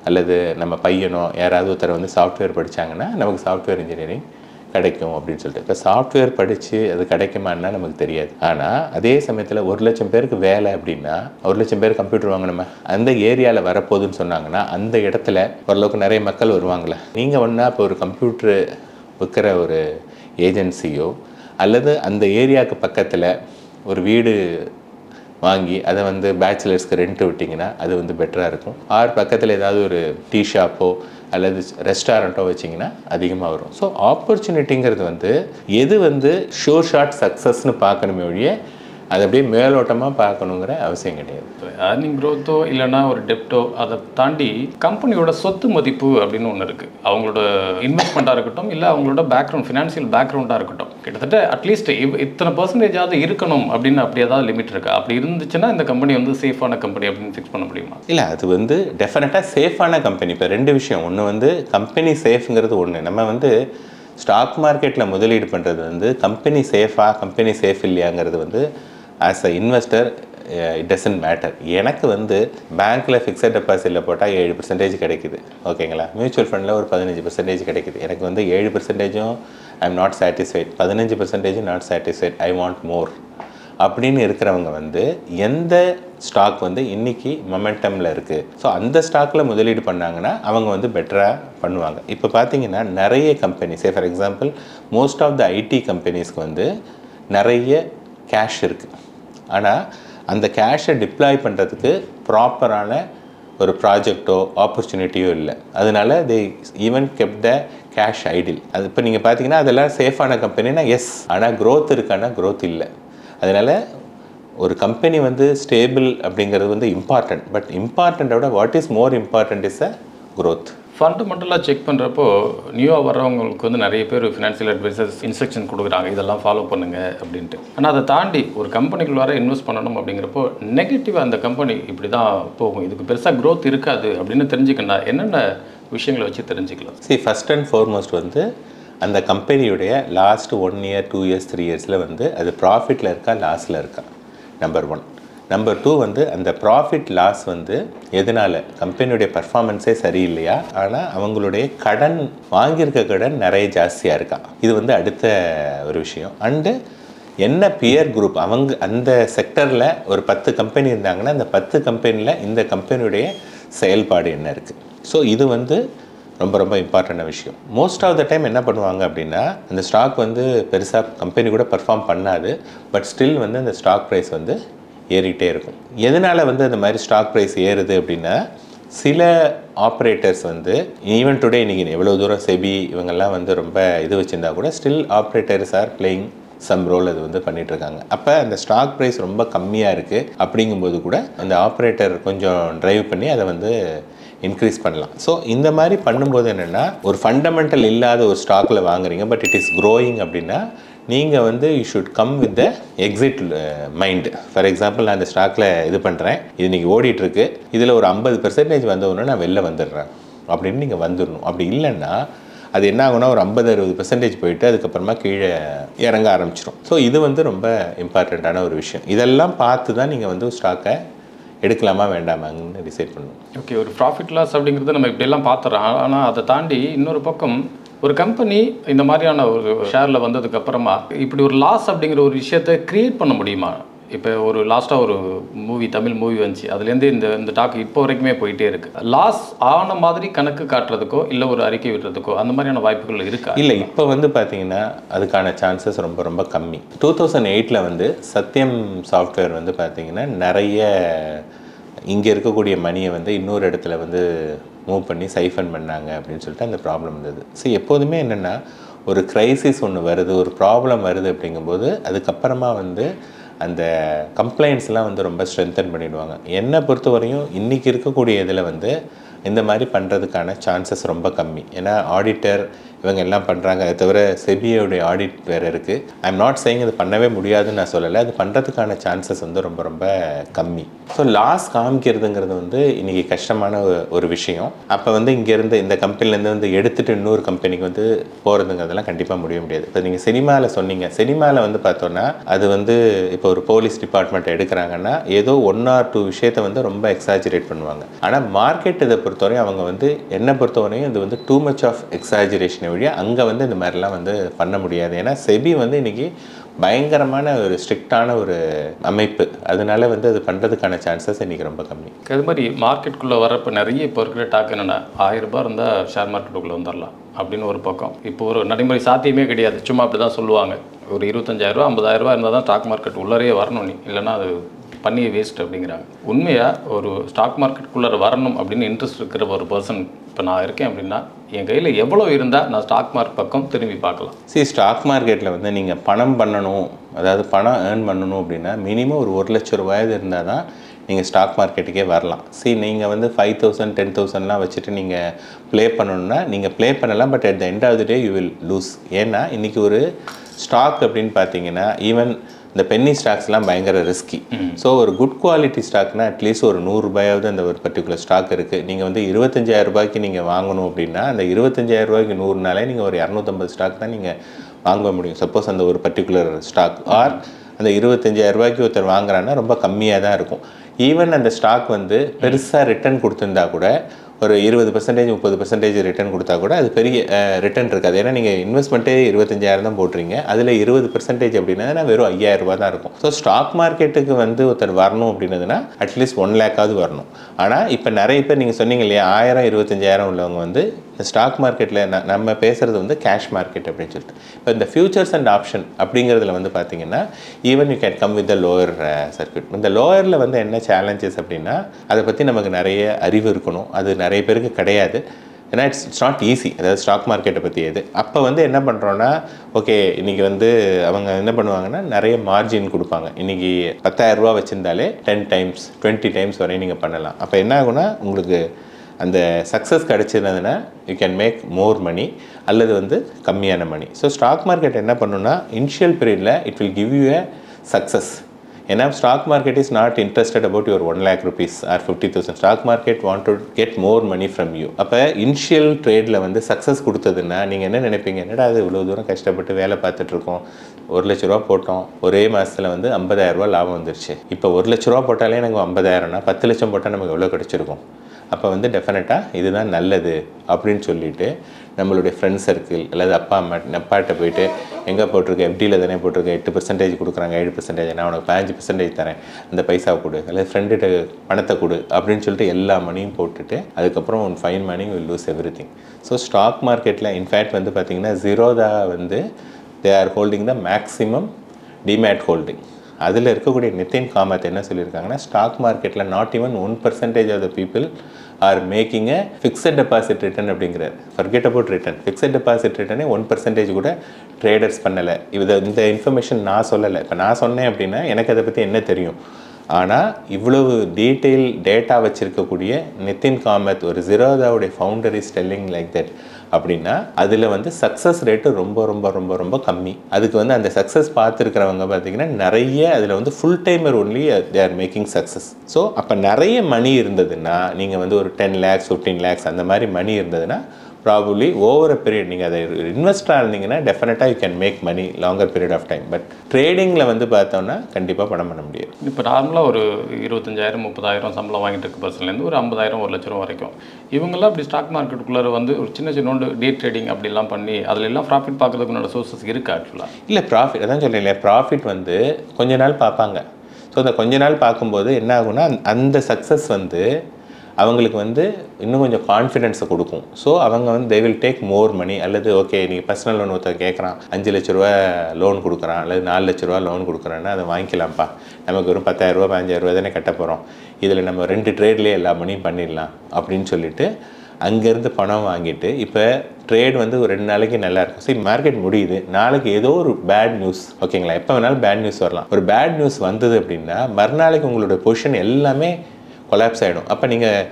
அல்லது நம்ம பையனோ யாராவது ஒருத்தர் வந்து சாஃப்ட்வேர் படித்தாங்கன்னா நமக்கு சாஃப்ட்வேர் இன்ஜினியரிங் கிடைக்கும் அப்படின்னு சொல்லிட்டு. இப்போ சாஃப்ட்வேர் படித்து அது கிடைக்குமான்னா நமக்கு தெரியாது. ஆனால் அதே சமயத்தில் 1,00,000 பேருக்கு வேலை அப்படின்னா 1,00,000 பேர் கம்ப்யூட்டர் வாங்கினோமா அந்த ஏரியாவில் வரப்போகுதுன்னு சொன்னாங்கன்னா அந்த இடத்துல ஓரளவுக்கு நிறைய மக்கள் வருவாங்களே. நீங்கள் ஒன்றா இப்போ ஒரு கம்ப்யூட்ரு விற்கிற ஒரு ஏஜென்சியோ அல்லது அந்த ஏரியாவுக்கு பக்கத்தில் ஒரு வீடு வாங்கி அதை வந்து பேச்சுலர்ஸ்க்கு ரெண்ட் விட்டிங்கன்னா அது வந்து பெட்டராக இருக்கும். ஆர் பக்கத்தில் ஏதாவது ஒரு டீ ஷாப்போ அல்லது ரெஸ்டாரண்ட்டோ வச்சிங்கன்னா அதிகமாக வரும். ஸோ ஆப்பர்ச்சுனிட்டிங்கிறது வந்து எது வந்து ஷோர் ஷார்ட் சக்ஸஸ்ன்னு பார்க்கணுமே ஒழிய அது அப்படியே மேலோட்டமாக பார்க்கணுங்கிற அவசியம் கிடையாது. ஏர்னிங் க்ரோத்தோ இல்லைனா ஒரு டெப்டோ அதை தாண்டி கம்பெனியோட சொத்து மதிப்பு அப்படின்னு ஒன்று இருக்குது. அவங்களோட இன்வெஸ்ட்மெண்ட்டாக இருக்கட்டும் இல்லை அவங்களோட பேக்ரவுண்ட் ஃபினான்ஷியல் பேக்ரவுண்டாக இருக்கட்டும், கிட்டத்தட்ட அட்லீஸ்ட் இத்தனை பர்சன்டேஜாவது இருக்கணும் அப்படின்னு அப்படி ஏதாவது லிமிட் இருக்கா? அப்படி இருந்துச்சுன்னா இந்த கம்பெனி வந்து சேஃபான கம்பெனி அப்படின்னு ஃபிக்ஸ் பண்ண முடியுமா? இல்லை, அது வந்து டெஃபினட்டாக சேஃபான கம்பெனி. இப்போ ரெண்டு விஷயம். ஒன்று வந்து கம்பெனி சேஃப்ங்கிறது ஒன்று. நம்ம வந்து ஸ்டாக் மார்க்கெட்டில் முதலீடு பண்ணுறது வந்து கம்பெனி சேஃபாக கம்பெனி சேஃப் இல்லையாங்கிறது வந்து as a investor it doesn't matter. எனக்கு வந்து பேங்க்கில் ஃபிக்ஸட் டெபாசிட்டில் போட்டால் 7% கிடைக்குது, ஓகேங்களா? மியூச்சுவல் ஃபண்டில் ஒரு 15% கிடைக்குது. எனக்கு வந்து 7%ம் I am not satisfied, 15% not satisfied, I want more அப்படின்னு இருக்கிறவங்க வந்து எந்த ஸ்டாக் வந்து இன்றைக்கி மொமெண்டமில் இருக்குது, ஸோ அந்த ஸ்டாக்கில் முதலீடு பண்ணாங்கன்னா அவங்க வந்து பெட்டராக பண்ணுவாங்க. இப்போ பார்த்தீங்கன்னா நிறைய companies, for example most of the IT கம்பெனிஸ்க்கு வந்து நிறைய கேஷ் இருக்குது. ஆனால் அந்த கேஷை டிப்ளாய் பண்ணுறதுக்கு ப்ராப்பரான ஒரு ப்ராஜெக்டோ ஆப்பர்ச்சுனிட்டியோ இல்லை. அதனால they even kept the cash idle. அது இப்போ நீங்கள் பார்த்தீங்கன்னா அதெல்லாம் சேஃபான கம்பெனினா எஸ், ஆனால் க்ரோத் இருக்கான்னா க்ரோத் இல்லை. அதனால் ஒரு கம்பெனி வந்து ஸ்டேபிள் அப்படிங்கிறது வந்து இம்பார்ட்டன்ட். பட் இம்பார்ட்டண்ட்டை விட what is more important is a growth. ஃபண்டமெண்டலாக செக் பண்ணுறப்போ நியூவாக வர்றவங்களுக்கு வந்து நிறைய பேர் ஃபினான்ஷியல் அட்வைசர்ஸ் இன்ஸ்ட்ரக்ஷன் கொடுக்குறாங்க, இதெல்லாம் ஃபாலோ பண்ணுங்கள் அப்படின்ட்டு. ஆனால் அதை தாண்டி ஒரு கம்பெனிக்குள்ளார இன்வெஸ்ட் பண்ணணும் அப்படிங்கிறப்போ நெகட்டிவாக அந்த கம்பெனி இப்படி தான் போகும், இதுக்கு பெருசாக க்ரோத் இருக்காது அப்படின்னு தெரிஞ்சுக்கணும். என்னென்ன விஷயங்களை வச்சு தெரிஞ்சுக்கலாம்? ஃபர்ஸ்ட் அண்ட் ஃபார்மோஸ்ட் வந்து அந்த கம்பெனியுடைய லாஸ்ட் 1 year 2 years 3 yearsல வந்து அது ப்ராஃபிட்டில் இருக்கா லாஸில் இருக்கா, நம்பர் 1. நம்பர் 2 வந்து அந்த ப்ராஃபிட் லாஸ் வந்து எதனால், கம்பெனியுடைய பர்ஃபார்மன்ஸே சரியில்லையா, ஆனால் அவங்களுடைய கடன் வாங்கியிருக்க கடன் நிறைய ஜாஸ்தியாக இருக்கா, இது வந்து அடுத்த ஒரு விஷயம். அண்டு என்ன பியர் குரூப், அவங்க அந்த செக்டரில் ஒரு 10 கம்பெனி இருந்தாங்கன்னா அந்த 10 கம்பெனியில் இந்த கம்பெனியுடைய செயல்பாடு என்ன இருக்குது. ஸோ இது வந்து ரொம்ப ரொம்ப இம்பார்ட்டண்டான விஷயம். மோஸ்ட் ஆஃப் த டைம் என்ன பண்ணுவாங்க அப்படின்னா அந்த ஸ்டாக் வந்து பெருசாக கம்பெனி கூட பர்ஃபார்ம் பண்ணாது, பட் ஸ்டில் வந்து அந்த ஸ்டாக் ப்ரைஸ் வந்து ஏறிட்டே இருக்கும். எதனால் வந்து அந்த மாதிரி ஸ்டாக் ப்ரைஸ் ஏறுது அப்படின்னா சில ஆப்ரேட்டர்ஸ் வந்து ஈவன் டுடே இன்றைக்கி எவ்வளோ தூரம் செபி இவங்கெல்லாம் வந்து ரொம்ப இது வச்சுருந்தா கூட still operators are playing some role அது வந்து பண்ணிகிட்ருக்காங்க. அப்போ அந்த ஸ்டாக் ப்ரைஸ் ரொம்ப கம்மியாக இருக்குது அப்படிங்கும்போது கூட அந்த ஆப்ரேட்டர் கொஞ்சம் ட்ரைவ் பண்ணி அதை வந்து இன்க்ரீஸ் பண்ணலாம். ஸோ இந்த மாதிரி பண்ணும்போது என்னென்னா ஒரு ஃபண்டமெண்டல் இல்லாத ஒரு ஸ்டாக்கில் வாங்குறீங்க பட் இட் இஸ் க்ரோயிங் அப்படின்னா நீங்கள் வந்து you should come with the exit mind. For example நான் இந்த ஸ்டாக்கில் இது பண்ணுறேன், இது இன்றைக்கி ஓடிட்டுருக்கு, இதில் ஒரு 50% வந்தவுடனே நான் வெளில வந்துடுறேன் அப்படின்னு நீங்கள் வந்துடணும். அப்படி இல்லைன்னா அது என்ன ஆகும்னா ஒரு 50-60% போயிட்டு அதுக்கப்புறமா கீழே இறங்க ஆரம்பிச்சிடும். ஸோ இது வந்து ரொம்ப இம்பார்ட்டண்ட்டான ஒரு விஷயம். இதெல்லாம் பார்த்து தான் நீங்கள் வந்து ஸ்டாக்கை எடுக்கலாமா வேண்டாமாங்கன்னு டிசைட் பண்ணணும். ஓகே, ஒரு ப்ராஃபிட் லாஸ் அப்படிங்கிறது நம்ம இப்படியெல்லாம் பார்த்துறோம். ஆனால் அதை தாண்டி இன்னொரு பக்கம் ஒரு கம்பெனி இந்த மாதிரியான ஒரு ஷேரில் வந்ததுக்கு அப்புறமா இப்படி ஒரு லாஸ் அப்படிங்கிற ஒரு விஷயத்தை கிரியேட் பண்ண முடியுமா? இப்போ ஒரு லாஸ்ட்டாக ஒரு மூவி, தமிழ் மூவி வந்துச்சு, அதுலேருந்து இந்த டாக் இப்போ வரைக்குமே போயிட்டே இருக்குது. லாஸ் ஆன மாதிரி கணக்கு காட்டுறதுக்கோ இல்லை ஒரு அறிக்கை விடுறதுக்கோ அந்த மாதிரியான வாய்ப்புகள் இருக்கா? இல்லை, இப்போ வந்து பார்த்தீங்கன்னா அதுக்கான சான்சஸ் ரொம்ப ரொம்ப கம்மி. 2008 வந்து சத்யம் சாஃப்ட்வேர் வந்து பார்த்தீங்கன்னா நிறைய இங்கே இருக்கக்கூடிய மணியை வந்து இன்னொரு இடத்துல வந்து மூவ் பண்ணி சைஃபன் பண்ணாங்க அப்படின்னு சொல்லிட்டு அந்த ப்ராப்ளம் இருந்தது. ஸோ எப்போதுமே என்னென்னா ஒரு க்ரைசிஸ் ஒன்று வருது, ஒரு ப்ராப்ளம் வருது அப்படிங்கும்போது அதுக்கப்புறமா வந்து அந்த கம்ப்ளைண்ட்ஸ்லாம் வந்து ரொம்ப ஸ்ட்ரென்தன் பண்ணிவிடுவாங்க. என்னை பொறுத்த வரையும் இன்றைக்கி இருக்கக்கூடிய இதில் வந்து இந்த மாதிரி பண்ணுறதுக்கான சான்சஸ் ரொம்ப கம்மி. ஏன்னா ஆடிட்டர் இவங்க எல்லாம் பண்ணுறாங்க. அதை தவிர செபியோடைய ஆடிட் வேறு இருக்குது. ஐ எம் நாட் சேயிங் இது பண்ணவே முடியாதுன்னு நான் சொல்லலை. அது பண்ணுறதுக்கான சான்சஸ் வந்து ரொம்ப ரொம்ப கம்மி. ஸோ லாஸ் காமிக்கிறதுங்கிறது வந்து இன்றைக்கி கஷ்டமான ஒரு விஷயம். அப்போ வந்து இங்கேருந்து இந்த கம்பெனிலேருந்து வந்து எடுத்துகிட்டு இன்னொரு கம்பெனிக்கு வந்து போகிறதுங்கிறதெல்லாம் கண்டிப்பாக முடியாது. இப்போ நீங்கள் சினிமாவில் சொன்னீங்க, சினிமாவில் வந்து பார்த்தோன்னா அது வந்து இப்போ ஒரு போலீஸ் டிபார்ட்மெண்ட் எடுக்கிறாங்கன்னா ஏதோ 1 or 2 விஷயத்தை வந்து ரொம்ப எக்ஸாஜரேட் பண்ணுவாங்க. ஆனால் மார்க்கெட் இதை பொறுத்தவரையும் அவங்க வந்து என்னை பொறுத்தவரையும் இது வந்து டூ மச் ஆஃப் எக்ஸாஜரேஷன் வழியா அங்கே வந்து இந்த மாதிரிலாம் வந்து பண்ண முடியாது. ஏன்னா செபி வந்து இன்றைக்கி பயங்கரமான ஒரு ஸ்ட்ரிக்டான ஒரு அமைப்பு. அதனால வந்து அது பண்ணுறதுக்கான சான்சஸ் இன்றைக்கி ரொம்ப கம்மி. அது மாதிரி மார்க்கெட்டுக்குள்ளே வரப்போ நிறைய இப்போ இருக்கிற டாக் என்னென்னா 1000 ரூபாய் இருந்தால் ஷேர் மார்க்கெட்டுக்குள்ளே வந்துடலாம் அப்படின்னு ஒரு பக்கம். இப்போ ஒரு நடைமுறை சாத்தியமே கிடையாது, சும்மா அப்படி தான் சொல்லுவாங்க. ஒரு 25,000 ரூபா 50,000 ரூபா இருந்தால் தான் ஸ்டாக் மார்க்கெட் உள்ளரே வரணும், இல்லைன்னா அது பண்ணியே வேஸ்ட் அப்படிங்கிறாங்க. உண்மையாக ஒரு ஸ்டாக் மார்க்கெட்டுக்குள்ளே வரணும் அப்படின்னு இன்ட்ரெஸ்ட் இருக்கிற ஒரு பர்சன் இப்போ நான் இருக்கேன் அப்படின்னா என் கையில் எவ்வளோ இருந்தால் நான் ஸ்டாக் மார்க்கெட் பக்கம் திரும்பி பார்க்கலாம்? ஸ்டாக் மார்க்கெட்டில் வந்து நீங்கள் பணம் பண்ணணும், அதாவது பணம் ஏர்ன் பண்ணணும் அப்படின்னா மினிமம் ஒரு 1 லட்சம் ரூபாய் இருந்தால் தான் நீங்கள் ஸ்டாக் மார்க்கெட்டுக்கே வரலாம். நீங்கள் வந்து 5,000 10,000லாம் வச்சுட்டு நீங்கள் ப்ளே பண்ணணுன்னா நீங்கள் ப்ளே பண்ணலாம். But at the end of the day you will lose. ஏன்னா இன்றைக்கி ஒரு ஸ்டாக் அப்படின்னு பார்த்தீங்கன்னா ஈவன் இந்த பென்னி ஸ்டாக்ஸ்லாம் பயங்கர ரிஸ்கி. ஸோ ஒரு குட் குவாலிட்டி ஸ்டாக்னா அட்லீஸ்ட் ஒரு 100 ரூபாயாவது அந்த ஒரு பர்டிகுலர் ஸ்டாக் இருக்குது. நீங்கள் வந்து 25,000 ரூபாய்க்கு நீங்கள் வாங்கணும் அப்படின்னா அந்த 25,000 ரூபாய்க்கு 100நாலே நீங்கள் ஒரு 250 ஸ்டாக் தான் நீங்கள் வாங்க முடியும். சப்போஸ் அந்த ஒரு பர்டிகுலர் ஸ்டாக் ஆர் அந்த 25,000 ரூபாய்க்கு ஒருத்தர் வாங்குறான்னா ரொம்ப கம்மியாக தான் இருக்கும். ஈவன் அந்த ஸ்டாக் வந்து பெருசாக ரிட்டர்ன் கொடுத்துருந்தா கூட ஒரு 20% 30% ரிட்டர்ன் கொடுத்தா கூட அது பெரிய ரிட்டர்ன் இருக்காது. ஏன்னா நீங்கள் இன்வெஸ்ட்மெண்ட்டே 25,000 தான் போட்டுறீங்க, அதில் 20% அப்படின்னா வெறும் 5,000 ரூபா தான் இருக்கும். ஸோ ஸ்டாக் மார்க்கெட்டுக்கு வந்து ஒருத்தர் வரணும் அப்படின்னதுன்னா அட்லீஸ்ட் 1 லேக்காவது வரணும். ஆனால் இப்போ நிறைய பேர் நீங்கள் சொன்னீங்க இல்லையா 1000 25,000 உள்ளவங்க வந்து இந்த ஸ்டாக் மார்க்கெட்டில் நம்ம பேசுகிறது வந்து கேஷ் மார்க்கெட் அப்படின்னு சொல்லிட்டு. இப்போ இந்த ஃபியூச்சர்ஸ் அண்ட் ஆப்ஷன் அப்படிங்கிறதுல வந்து பார்த்தீங்கன்னா even you can come with the lower circuit. இந்த லோயரில் வந்து என்ன சேலஞ்சஸ் அப்படின்னா அதை பற்றி நமக்கு நிறைய அறிவு இருக்கணும். அது நிறைய பேருக்கு கிடையாது. ஏன்னா இட்ஸ் நாட் ஈஸி. அதாவது ஸ்டாக் மார்க்கெட்டை பற்றி எது அப்போ வந்து என்ன பண்ணுறோன்னா ஓகே இன்றைக்கி வந்து அவங்க என்ன பண்ணுவாங்கன்னா நிறைய மார்ஜின் கொடுப்பாங்க. இன்றைக்கி 10,000 ரூபா வச்சுருந்தாலே 10 times 20 times வரையும் நீங்கள் பண்ணலாம். அப்போ என்ன ஆகுனா உங்களுக்கு அந்த சக்ஸஸ் கிடச்சிருந்ததுன்னா you can make more money அல்லது வந்து கம்மியான மணி. ஸோ ஸ்டாக் மார்க்கெட் என்ன பண்ணுன்னா இனிஷியல் பீரியடில் it will give you a success. ஏன்னா stock market is not interested about your 1 lakh rupees or 50,000. Stock market want to get more money from you. அப்போ initial ட்ரேடில் வந்து சக்ஸஸ் கொடுத்ததுன்னா நீங்கள் என்ன நினைப்பீங்க, என்னடா அது இவ்வளோ தூரம் கஷ்டப்பட்டு வேலை பார்த்துட்ருக்கோம், 1 லட்ச ரூபா போட்டோம், ஒரே மாதத்தில் வந்து 50,000 ரூபா லாபம் வந்துருச்சு. இப்போ 1 லட்ச ரூபா போட்டாலே எனக்கு 50,000னா 10 லட்சம் போட்டால் நமக்கு எவ்வளோ கிடச்சிருக்கும். அப்போ வந்து டெஃபினட்டாக இதுதான் நல்லது அப்படின்னு சொல்லிவிட்டு நம்மளுடைய ஃப்ரெண்ட் சர்க்கிள் அல்லது அப்பாட்ட போயிட்டு எங்கே போட்டிருக்க எஃப்டியில் தானே போட்டிருக்க 8% கொடுக்குறாங்க 7%, நான் உனக்கு 15% தரேன், அந்த பைசாவை கொடு அல்லது ஃப்ரெண்டுகிட்ட பணத்தை கொடு அப்படின்னு சொல்லிட்டு எல்லா மணியும் போட்டுட்டு அதுக்கப்புறம் one fine money will lose everything. So stock மார்க்கெட்டில் இன்ஃபேக்ட் வந்து பார்த்திங்கன்னா ஜீரோதா வந்து they are holding the maximum demat holding. அதில் இருக்கக்கூடிய நிதின் காமத் என்ன சொல்லியிருக்காங்கன்னா ஸ்டாக் மார்க்கெட்டில் not even 1% of the people are making a fixed deposit return அப்படிங்கிறார். Forget about return, fixed deposit ரிட்டர்னே 1% கூட ட்ரேடர்ஸ் பண்ணலை. இந்த இன்ஃபர்மேஷன் நான் சொல்லலை. இப்போ நான் சொன்னேன் அப்படின்னா எனக்கு அதை பற்றி என்ன தெரியும். ஆனால் இவ்வளவு டீட்டெயில் டேட்டா வச்சுருக்கக்கூடிய நிதின் காமத் ஒரு ஜீரோதாவுடைய founder is telling like that அப்படின்னா அதில் வந்து சக்ஸஸ் ரேட்டு ரொம்ப ரொம்ப ரொம்ப ரொம்ப கம்மி. அதுக்கு வந்து அந்த சக்ஸஸ் பார்த்துருக்கிறவங்க பார்த்திங்கன்னா நிறைய அதில் வந்து full timer only they are making success. So அப்போ நிறைய மணி இருந்ததுன்னா நீங்கள் வந்து ஒரு 10 lakhs 15 lakhs அந்த மாதிரி மணி இருந்ததுன்னா ப்ராபப்ளி ஓவர் அ பீரியட் நீங்கள் அதை இன்வெஸ்டராக இருந்தீங்கன்னா டெஃபினட்டாக you can make money longer period of time. But ட்ரேடிங்கில் வந்து பார்த்தோன்னா கண்டிப்பாக பணம் பண்ண முடியாது. இப்போ நார்மலாக ஒரு 25,000 30,000 சம்பளம் வாங்கிட்டு இருக்க பர்சன்லேருந்து ஒரு 50,000 1 லட்சம் வரைக்கும் இவங்கெல்லாம் அப்படி ஸ்டாக் மார்க்கெட்டுக்குள்ளே வந்து ஒரு சின்ன டே ட்ரேடிங் அப்படிலாம் பண்ணி அதில் எல்லாம் ப்ராஃபிட் பார்க்கறதுக்கு உன்னோட சோர்ஸஸ் இருக்குது ஆக்சுவலாக? இல்லை, ப்ராஃபிட் அதான் சொல்கிறேன் இல்லையா, ப்ராஃபிட் வந்து கொஞ்ச நாள் பார்ப்பாங்க. ஸோ அந்த கொஞ்ச நாள் பார்க்கும்போது என்ன ஆகும்னா அந்த சக்ஸஸ் வந்து அவங்களுக்கு வந்து இன்னும் கொஞ்சம் கான்ஃபிடென்ஸை கொடுக்கும். ஸோ அவங்க வந்து they will take more money. அல்லது ஓகே நீங்கள் பர்சனல் லோன் ஒருத்தர் கேட்குறான், 5 லட்ச ரூபா லோன் கொடுக்குறான் அல்லது 4 லட்ச ரூபா லோன் கொடுக்குறான்னா அதை வாங்கிக்கலாம்ப்பா, நமக்கு வெறும் 10,000 ரூபா 15,000 ரூபா தானே கட்ட போகிறோம், இதில் நம்ம 2 ட்ரேட்லேயே எல்லா மணியும் பண்ணிடலாம் அப்படின்னு சொல்லிட்டு அங்கேருந்து பணம் வாங்கிட்டு இப்போ ட்ரேட் வந்து ஒரு 2 நாளைக்கு நல்லா இருக்கும். சரி, மார்க்கெட் முடியுது, நாளைக்கு ஏதோ ஒரு பேட் நியூஸ், ஓகேங்களா, எப்போ வேணாலும் பேட் நியூஸ் வரலாம். ஒரு பேட் நியூஸ் வந்தது அப்படின்னா மறுநாளைக்கு உங்களோட பொசிஷன் எல்லாமே கொலாப்ஸ் ஆகிடும். அப்போ நீங்கள்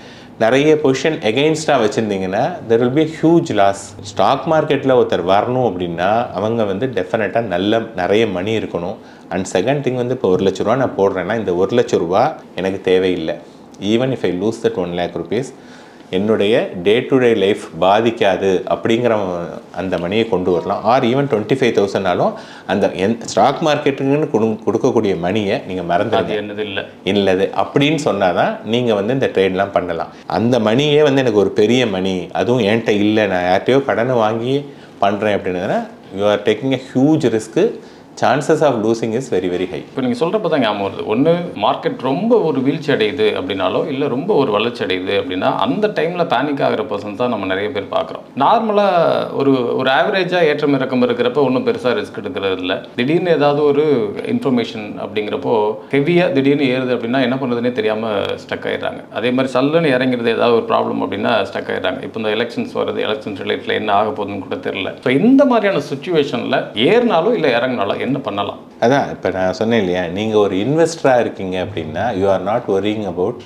நிறைய பொசிஷன் எகெயின்ஸ்டாக வச்சுருந்தீங்கன்னா there will be huge loss. Stock மார்க்கெட்டில் ஒருத்தர் வரணும் அப்படின்னா அவங்க வந்து டெஃபினட்டாக நிறைய மணி இருக்கணும். அண்ட் செகண்ட் திங் வந்து இப்போ 1 லட்ச ரூபா நான் போடுறேன்னா இந்த 1 லட்ச ரூபா எனக்கு தேவையில்லை. Even if I loose that 1 lakh rupees என்னுடைய டே டு டே லைஃப் பாதிக்காது அப்படிங்கிற அந்த மணியை கொண்டு வரலாம். ஆர் ஈவன் 25,000னாலும் அந்த ஸ்டாக் மார்க்கெட்டுக்குன்னு கொடுக்கக்கூடிய மணியை நீங்கள் மறந்துடுங்க, இல்லது அப்படின்னு சொன்னால் தான் நீங்கள் வந்து இந்த ட்ரேட்லாம் பண்ணலாம். அந்த மணியே வந்து எனக்கு ஒரு பெரிய மணி, அதுவும் என்கிட்ட இல்லை, நான் யார்கிட்டையோ கடனை வாங்கி பண்ணுறேன் அப்படின்னா you are taking a huge risk. Chances of losing is very very high. இப்போ நீங்கள் சொல்கிறப்ப தான் ஞாபகம் வருது, ஒன்று மார்க்கெட் ரொம்ப ஒரு வீழ்ச்சி அடையுது அப்படின்னாலோ இல்லை ரொம்ப ஒரு வளர்ச்சி அடையுது அப்படின்னா அந்த டைமில் பேனிக் ஆகிற பர்சன்ஸ் தான் நம்ம நிறைய பேர் பார்க்குறோம். நார்மலாக ஒரு ஆவரேஜாக ஏற்றம் இறக்கம் இருக்கிறப்ப ஒன்றும் பெருசாக ரிஸ்க் எடுக்கிறது இல்லை. திடீர்னு ஏதாவது ஒரு இன்ஃபர்மேஷன் அப்படிங்கிறப்போ ஹெவியாக திடீர்னு ஏறுது அப்படின்னா என்ன பண்ணுறதுனே தெரியாமல் ஸ்டக் ஆகிடுறாங்க. அதே மாதிரி சல்லுன்னு இறங்கிறது ஏதாவது ஒரு ப்ராப்ளம் அப்படின்னா ஸ்டக் ஆகிடுறாங்க. இப்போ இந்த எலெக்ஷன்ஸ் வருது, எலெக்ஷன்ஸ் ரிலேட்டில் என்ன ஆக போகுதுன்னு கூட தெரியல. ஸோ இந்த மாதிரியான சுச்சுவேஷனில் ஏறினாலும் இல்லை இறங்கினாலும் என்ன பண்ணலாம்? அதான் இப்போ நான் சொன்னேன் இல்லையா, நீங்கள் ஒரு இன்வெஸ்டராக இருக்கீங்க அப்படின்னா you R not worrying about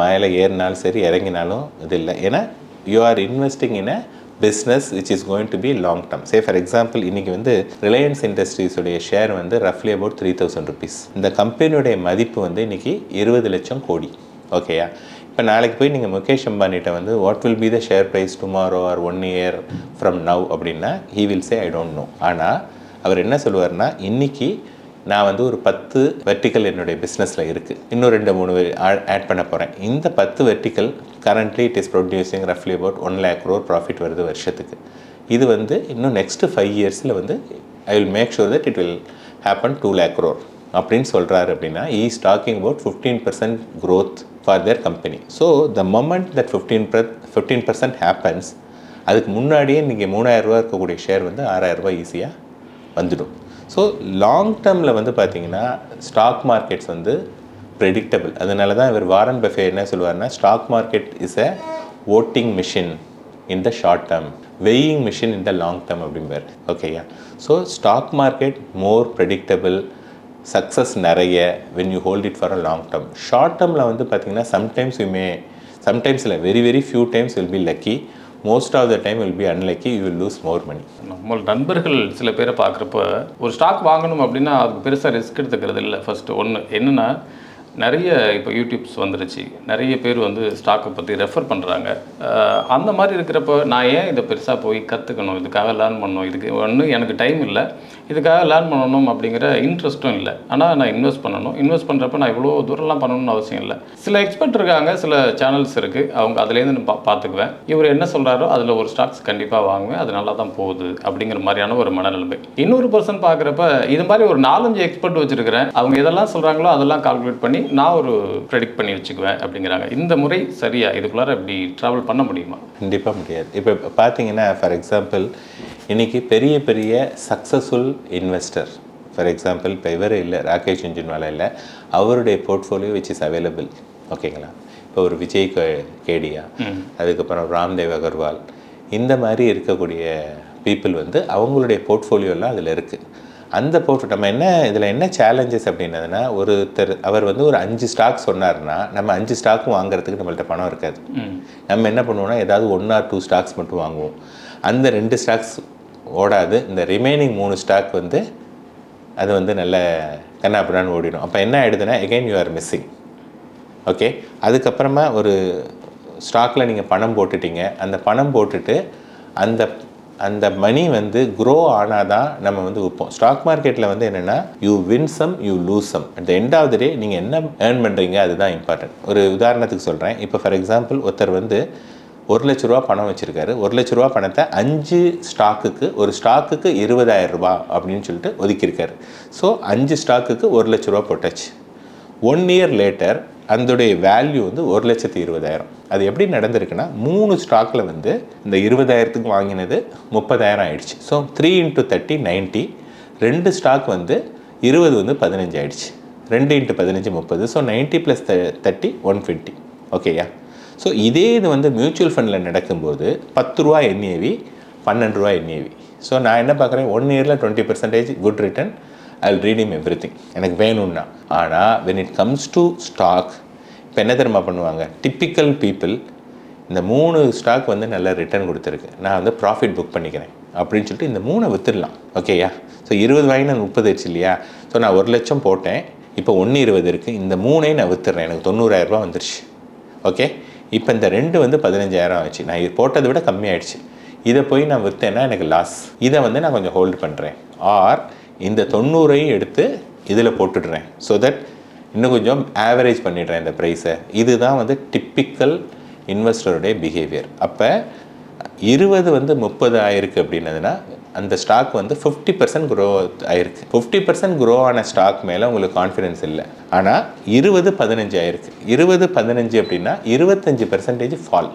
மேலே ஏறினாலும் சரி இறங்கினாலும் இது இல்லை. ஏன்னா you are investing in a business which is going to be long term. Say for example இன்றைக்கி வந்து ரிலையன்ஸ் இண்டஸ்ட்ரீஸுடைய ஷேர் வந்து ரஃப்லி அபவுட் 3,000 rupees. இந்த கம்பெனியுடைய மதிப்பு வந்து இன்றைக்கி 20 லட்சம் கோடி. ஓகேயா, இப்போ நாளைக்கு போய் நீங்கள் முகேஷ் அம்பானிட்ட வந்து what will be the share price tomorrow or 1 year from now அப்படின்னா he will say I don't know. ஆனால் அவர் என்ன சொல்லுவார்னா இன்றைக்கி நான் வந்து ஒரு 10 வெர்டிக்கல் என்னுடைய பிஸ்னஸில் இருக்குது, இன்னும் 2-3 ஆட் பண்ண போகிறேன். இந்த 10 vertical currently it is producing ரஃப்லி அபவுட் 1 lakh crore ப்ராஃபிட் வருது வருஷத்துக்கு. இது வந்து இன்னும் நெக்ஸ்ட்டு 5 yearsல வந்து I will make sure that it will happen 2 lakh crore அப்படின்னு சொல்கிறாரு. அப்படின்னா he is talking about 15% growth for their company. So the moment that 15% happens, அதுக்கு முன்னாடியே நீங்கள் 3,000 ரூபா இருக்கக்கூடிய ஷேர் வந்து 6,000 ரூபா ஈஸியாக வந்துடும். ஸோ லாங் டேர்மில் வந்து பார்த்திங்கன்னா ஸ்டாக் மார்க்கெட்ஸ் வந்து ப்ரெடிக்டபிள். அதனால தான் இவர் வாரன் பஃபே என்ன சொல்லுவார்னா stock market is a voting machine in the short term, weighing machine in the long term அப்படிம்பார். ஓகேயா, so stock market more predictable, success நிறைய when you hold it for a long term. Short டேர்மில் வந்து பார்த்திங்கன்னா sometimes இல்லை very very few times will be lucky, most of the time will be unlucky, you will lose more money. நம்ம நண்பர்கள் சில பேரை பார்க்குறப்ப ஒரு ஸ்டாக் வாங்கணும் அப்படின்னா அதுக்கு பெருசாக ரிஸ்க் எடுத்துக்கிறது இல்லை. ஃபஸ்ட்டு ஒன்று என்னென்னா நிறைய இப்போ யூடியூப்ஸ் வந்துருச்சு, நிறைய பேர் வந்து ஸ்டாக்கை பற்றி ரெஃபர் பண்ணுறாங்க. அந்த மாதிரி இருக்கிறப்ப நான் ஏன் இதை பெருசாக போய் கற்றுக்கணும், இதுக்காக லேர்ன் பண்ணணும், இதுக்கு ஒன்று எனக்கு டைம் இல்லை, இதுக்காக லேர்ன் பண்ணணும் அப்படிங்கிற இன்ட்ரெஸ்ட்டும் இல்லை. ஆனால் நான் இன்வெஸ்ட் பண்ணுறப்ப நான் இவ்வளோ தூரம்லாம் பண்ணணும்னு அவசியம் இல்லை. சில எக்ஸ்பர்ட் இருக்காங்க, சில சேனல்ஸ் இருக்குது, அவங்க அதுலேருந்து பார்த்துக்குவேன். இவர் என்ன சொல்கிறாரோ அதில் ஒரு ஸ்டாக்ஸ் கண்டிப்பாக வாங்குவேன், அது நல்லா தான் போகுது அப்படிங்கிற மாதிரியான ஒரு மனநிலைமை. இன்னொரு பர்சன் பார்க்குறப்ப இது மாதிரி ஒரு 4-5 எக்ஸ்பர்ட் வச்சுருக்கிறேன், அவங்க எதெல்லாம் சொல்கிறாங்களோ அதெல்லாம் கால்குலேட் பண்ணி நான் ஒரு ப்ரெடிக்ட் பண்ணி வச்சுக்குவேன் அப்படிங்கிறாங்க. இந்த முறை சரியா? இதுக்குள்ளார இப்படி ட்ராவல் பண்ண முடியுமா? கண்டிப்பாக முடியாது. இப்போ பார்த்தீங்கன்னா ஃபார் எக்ஸாம்பிள் இன்றைக்கி பெரிய பெரிய சக்ஸஸ்ஃபுல் இன்வெஸ்டர், ஃபார் எக்ஸாம்பிள் இப்போ இவர் இல்லை, ராகேஷ் ஜுன்ஜுன்வாலா இல்லை, அவருடைய போர்ட்ஃபோலியோ விச் இஸ் அவைலபிள். ஓகேங்களா, இப்போ ஒரு விஜய் கேடியா, அதுக்கப்புறம் ராம்தேவ் அகர்வால், இந்த மாதிரி இருக்கக்கூடிய பீப்புள் வந்து அவங்களுடைய போர்ட்ஃபோலியோலாம் அதில் இருக்குது. அந்த நம்ம இதில் என்ன சேலஞ்சஸ் அப்படின்னதுன்னா, ஒருத்தர் அவர் வந்து ஒரு 5 ஸ்டாக் சொன்னார்னா நம்ம 5 ஸ்டாக்கும் வாங்குறதுக்கு நம்மள்ட்ட பணம் இருக்காது. நம்ம என்ன பண்ணுவோம்னா ஏதாவது 1 or 2 ஸ்டாக்ஸ் மட்டும் வாங்குவோம். அந்த 2 ஸ்டாக்ஸ் ஓடாது, இந்த ரிமைனிங் 3 ஸ்டாக் வந்து அது வந்து நல்ல கண்ணாப்பிடான்னு ஓடிடும். அப்போ என்ன ஆகிடுதுன்னா again you are missing. Okay, அதுக்கப்புறமா ஒரு ஸ்டாக்கில் நீங்கள் பணம் போட்டுட்டீங்க, அந்த பணம் போட்டுட்டு அந்த அந்த மணி வந்து க்ரோ ஆனால் தான் நம்ம வந்து விற்போம். ஸ்டாக் மார்க்கெட்டில் வந்து என்னென்னா you win some you lose some. At the end of the day நீங்கள் என்ன ஏர்ன் பண்ணுறீங்க அதுதான் இம்பார்ட்டன்ட். ஒரு உதாரணத்துக்கு சொல்கிறேன். இப்போ ஃபார் எக்ஸாம்பிள் ஒருத்தர் வந்து 1 லட்ச ரூபா பணம் வச்சுருக்காரு. 1 லட்ச ரூபா பணத்தை 5 ஸ்டாக்குக்கு, ஒரு ஸ்டாக்குக்கு 20,000 ரூபா அப்படின்னு சொல்லிட்டு ஒதுக்கியிருக்காரு. ஸோ 5 ஸ்டாக்குக்கு 1 லட்ச ரூபா போட்டாச்சு. 1 இயர் லேட்டர் அதோடைய வேல்யூ வந்து 1,20,000. அது எப்படி நடந்திருக்குன்னா 3 ஸ்டாக்கில் வந்து இந்த 20,000க்கு வாங்கினது 30,000 ஆயிடுச்சு. ஸோ 3 × 30 90. 2 ஸ்டாக் வந்து 20 வந்து 15 ஆயிடுச்சு. 2 × 15 30. ஸோ 90 + 30 150. ஓகேயா? ஸோ இதே இது வந்து மியூச்சுவல் ஃபண்டில் நடக்கும்போது 10 ரூபா என்ஏவி, 12 ரூபா என்ஏவி. ஸோ நான் என்ன பார்க்குறேன், 1 இயரில் 20% good return. I will redeem everything எனக்கு வேணும்னா. ஆனால் when it comes to stock, இப்போ என்ன தெரியுமா பண்ணுவாங்க, டிப்பிக்கல் பீப்புள் இந்த 3 ஸ்டாக் வந்து நல்ல ரிட்டர்ன் கொடுத்துருக்கு, நான் வந்து ப்ராஃபிட் புக் பண்ணிக்கிறேன் அப்படின்னு சொல்லிட்டு இந்த 3 விற்றுடலாம். ஓகேயா? ஸோ 20 வாங்கி நான் 30 ஆயிடுச்சு இல்லையா? ஸோ நான் 1 லட்சம் போட்டேன், இப்போ 120 இருக்குது, இந்த 3ஐயும் நான் விற்றுறேன், எனக்கு 90,000 ரூபா வந்துருச்சு. ஓகே, இப்போ இந்த 2 வந்து 15,000 ஆச்சு, நான் இது போட்டதை விட கம்மியாயிடுச்சு. இதை போய் நான் விற்றேன்னா எனக்கு லாஸ். இதை வந்து நான் கொஞ்சம் ஹோல்டு பண்ணுறேன். ஆர் இந்த 90ஐயும் எடுத்து இதில் போட்டுடுறேன். ஸோ தட் இன்னும் கொஞ்சம் ஆவரேஜ் பண்ணிடுறேன் இந்த ப்ரைஸை. இதுதான் வந்து டிப்பிக்கல் இன்வெஸ்டருடைய பிஹேவியர். அப்போ 20 வந்து 30 ஆயிருக்கு அப்படின்னதுன்னா அந்த ஸ்டாக் வந்து 50% க்ரோ ஆயிருக்கு. 50% க்ரோ ஆன ஸ்டாக் மேலே உங்களுக்கு கான்ஃபிடென்ஸ் இல்லை. ஆனால் 20 15 ஆயிருக்கு. 20 15 அப்படின்னா 25% ஃபால்.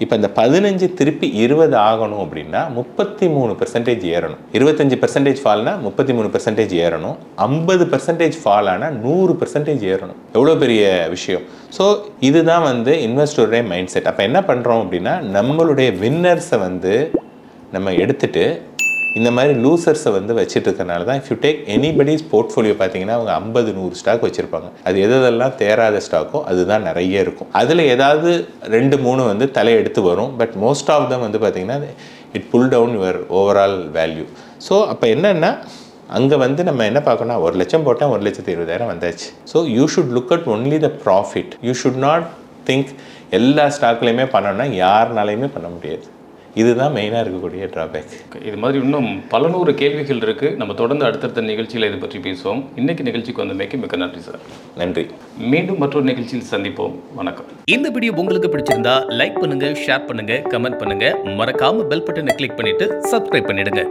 இப்போ இந்த 15 திருப்பி 20 ஆகணும் அப்படின்னா 33% ஏறணும். 25% ஃபால்னா 33% ஏறணும். 50% ஃபால் ஆனால் 100% ஏறணும். எவ்வளோ பெரிய விஷயம். ஸோ இதுதான் வந்து இன்வெஸ்டருடைய மைண்ட் செட். அப்போ என்ன பண்ணுறோம் அப்படின்னா நம்மளுடைய வின்னர்ஸை வந்து நம்ம எடுத்துகிட்டு இந்த மாதிரி லூசர்ஸை வந்து வச்சுட்டு இருக்கனால தான், if you take anybody's portfolio பார்த்தீங்கன்னா அவங்க 50-100 ஸ்டாக் வச்சுருப்பாங்க. அது எதெல்லாம் தேராத ஸ்டாக்கோ அதுதான் நிறைய இருக்கும். அதில் ஏதாவது 2-3 வந்து தலையெடுத்து வரும். பட் மோஸ்ட் ஆஃப் தம் வந்து பார்த்தீங்கன்னா it pull down your overall value. So அப்போ என்னென்னா அங்கே வந்து நம்ம என்ன பார்க்கணும்னா 1 லட்சம் போட்டால் 1,20,000 வந்தாச்சு. So you should look at only the profit. You should not think எல்லா ஸ்டாக்லையுமே பண்ணணும்னா யாருனாலையுமே பண்ண முடியாது. இதுதான் மெயினாக இருக்கக்கூடிய ட்ராபேக். இது மாதிரி இன்னும் பல நூறு கேள்விகள் இருக்குது. நம்ம தொடர்ந்து அடுத்தடுத்த நிகழ்ச்சியில் இதை பற்றி பேசுவோம். இன்றைக்கி நிகழ்ச்சிக்கு வந்தமைக்கு மிக்க நன்றி சார். நன்றி. மீண்டும் மற்றொரு நிகழ்ச்சியில் சந்திப்போம். வணக்கம். இந்த வீடியோ உங்களுக்கு பிடிச்சிருந்தா லைக் பண்ணுங்க, ஷேர் பண்ணுங்க, கமெண்ட் பண்ணுங்க. மறக்காம பெல் பட்டனை கிளிக் பண்ணிட்டு சப்ஸ்கிரைப் பண்ணிடுங்க.